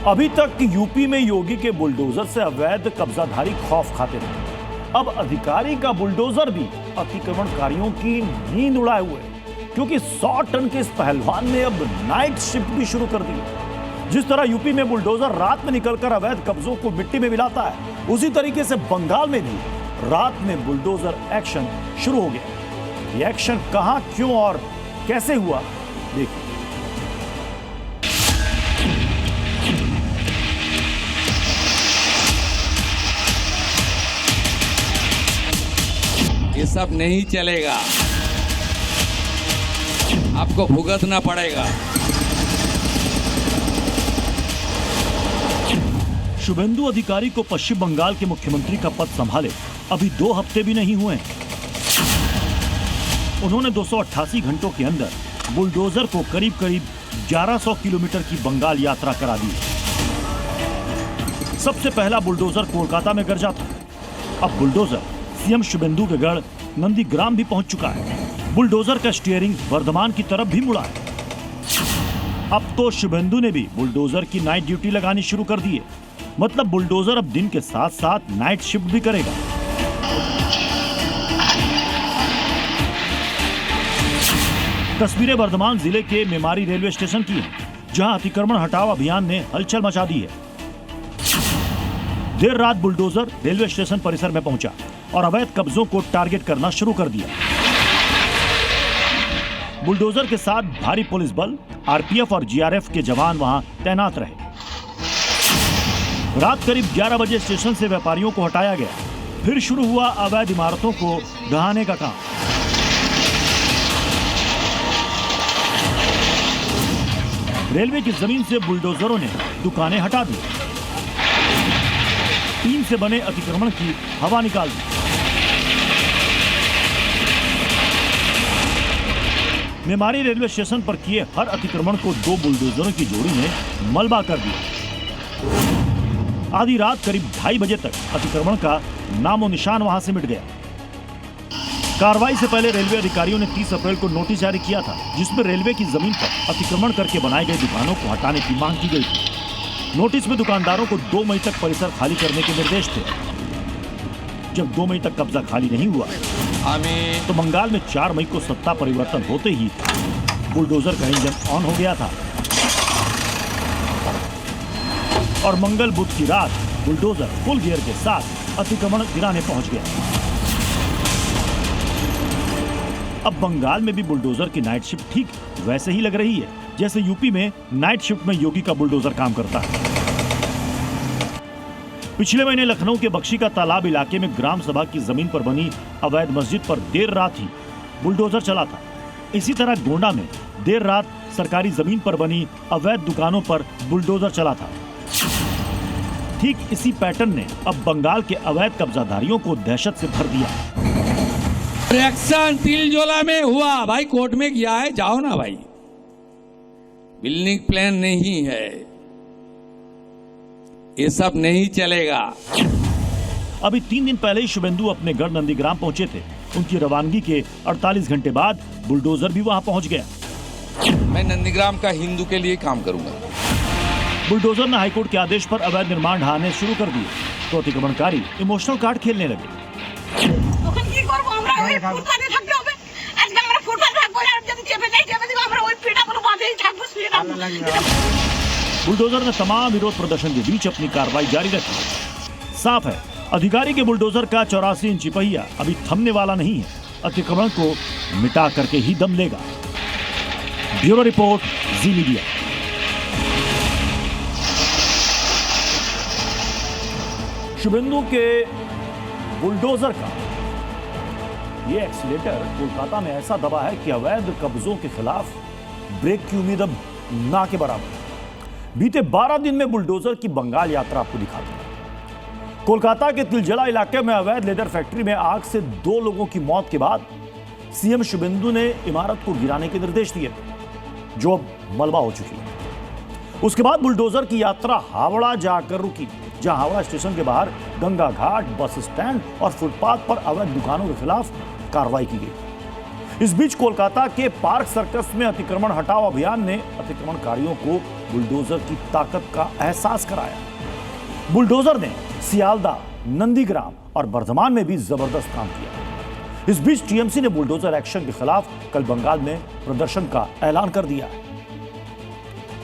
अभी तक यूपी में योगी के बुलडोजर से अवैध कब्जाधारी खौफ खाते थे। अब अधिकारी का बुलडोजर भी अतिक्रमणकारियों की नींद उड़ाए हुए, क्योंकि 100 टन के इस पहलवान ने अब नाइट शिफ्ट भी शुरू कर दी। जिस तरह यूपी में बुलडोजर रात में निकलकर अवैध कब्जों को मिट्टी में मिलाता है, उसी तरीके से बंगाल में भी रात में बुलडोजर एक्शन शुरू हो गया। ये एक्शन कहां, क्यों और कैसे हुआ, देखिए। ये सब नहीं चलेगा, आपको भुगतना पड़ेगा। शुभेंदु अधिकारी को पश्चिम बंगाल के मुख्यमंत्री का पद संभाले अभी 2 हफ्ते भी नहीं हुए। उन्होंने 288 घंटों के अंदर बुलडोजर को करीब 1100 किलोमीटर की बंगाल यात्रा करा दी। सबसे पहला बुलडोजर कोलकाता में गरजा था। अब बुलडोजर सीएम शुभेंदु के गढ़ नंदीग्राम भी पहुंच चुका है। बुलडोजर का स्टीयरिंग वर्धमान की तरफ भी मुड़ा है। अब तो शुभेंदु ने भी बुलडोजर की नाइट ड्यूटी लगानी शुरू कर दी है। मतलब बुलडोजर अब दिन के साथ साथ नाइट शिफ्ट भी करेगा। तस्वीरें वर्धमान जिले के मेमारी रेलवे स्टेशन की हैं, जहां अतिक्रमण हटाओ अभियान ने हलचल मचा दी है। देर रात बुलडोजर रेलवे स्टेशन परिसर में पहुंचा और अवैध कब्जों को टारगेट करना शुरू कर दिया। बुलडोजर के साथ भारी पुलिस बल, आरपीएफ और जीआरएफ के जवान वहां तैनात रहे। रात करीब 11 बजे स्टेशन से व्यापारियों को हटाया गया। फिर शुरू हुआ अवैध इमारतों को ढहाने का काम। रेलवे की जमीन से बुलडोजरों ने दुकानें हटा दी, टीन से बने अतिक्रमण की हवा निकाल दी। मेमारी रेलवे स्टेशन पर किए हर अतिक्रमण को 2 बुलडोजरों की जोड़ी ने मलबा कर दिया। आधी रात करीब 2:30 बजे तक अतिक्रमण का नामो निशान वहां से मिट गया। कार्रवाई से पहले रेलवे अधिकारियों ने 30 अप्रैल को नोटिस जारी किया था, जिसमें रेलवे की जमीन पर अतिक्रमण करके बनाई गई दुकानों को हटाने की मांग की गई थी। नोटिस में दुकानदारों को 2 मई तक परिसर खाली करने के निर्देश थे। जब 2 मई तक कब्जा खाली नहीं हुआ तो बंगाल में 4 मई को सत्ता परिवर्तन होते ही बुलडोजर का इंजन ऑन हो गया था और मंगल बुध की रात बुलडोजर फुल गियर के साथ अतिक्रमण गिराने पहुंच गया। अब बंगाल में भी बुलडोजर की नाइट शिफ्ट ठीक वैसे ही लग रही है जैसे यूपी में नाइट शिफ्ट में योगी का बुलडोजर काम करता है। पिछले महीने लखनऊ के बख्शी का तालाब इलाके में ग्राम सभा की जमीन पर बनी अवैध मस्जिद पर देर रात ही बुलडोजर चला था। इसी तरह गोंडा में देर रात सरकारी जमीन पर बनी अवैध दुकानों पर बुलडोजर चला था। ठीक इसी पैटर्न ने अब बंगाल के अवैध कब्जाधारियों को दहशत से भर दिया। रिएक्शन तिलजोला में हुआ, भाई कोर्ट में गया है, जाओ ना भाई। बिल्डिंग प्लान नहीं है, ये सब नहीं चलेगा। अभी 3 दिन पहले ही शुभेंदु अपने गढ़ नंदीग्राम पहुंचे थे। उनकी रवानगी के 48 घंटे बाद बुलडोजर भी वहां पहुंच गया। मैं नंदीग्राम का हिंदू के लिए काम करूंगा। बुलडोजर ने हाईकोर्ट के आदेश पर अवैध निर्माण ढहाने शुरू कर दिए तो अतिक्रमणकारी इमोशनल कार्ड खेलने लगे। बुलडोजर ने तमाम विरोध प्रदर्शन के बीच अपनी कार्रवाई जारी रखी। साफ है, अधिकारी के बुलडोजर का 84 इंची पहिया अभी थमने वाला नहीं है। अतिक्रमण को मिटा करके ही दम लेगा। ब्यूरो रिपोर्ट, जी मीडिया। शुभेंदु के बुलडोजर का ये एक्सीलेटर कोलकाता में ऐसा दबा है कि अवैध कब्जों के खिलाफ ब्रेक की उम्मीद अब ना के बराबर है। बीते 12 दिन में बुलडोजर की बंगाल यात्रा आपको दिखाते हैं। कोलकाता के तिलजला इलाके में अवैध लेदर फैक्ट्री में आग से 2 लोगों की मौत के बाद सीएम शुभेंदु ने इमारत को गिराने के निर्देश दिए, जो अब मलबा हो चुकी है। उसके बाद बुलडोजर की यात्रा हावड़ा जाकर रुकी, जहां हावड़ा स्टेशन के बाहर गंगा घाट, बस स्टैंड और फुटपाथ पर अवैध दुकानों के खिलाफ कार्रवाई की गई। इस बीच कोलकाता के पार्क सर्कस में अतिक्रमण हटाओ अभियान ने अतिक्रमणकारियों को बुलडोजर की ताकत का एहसास कराया। बुलडोजर ने सियालदा, नंदीग्राम और बर्धमान में भी जबरदस्त काम किया। इस बीच टीएमसी ने बुलडोजर एक्शन के खिलाफ कल बंगाल में प्रदर्शन का ऐलान कर दिया है।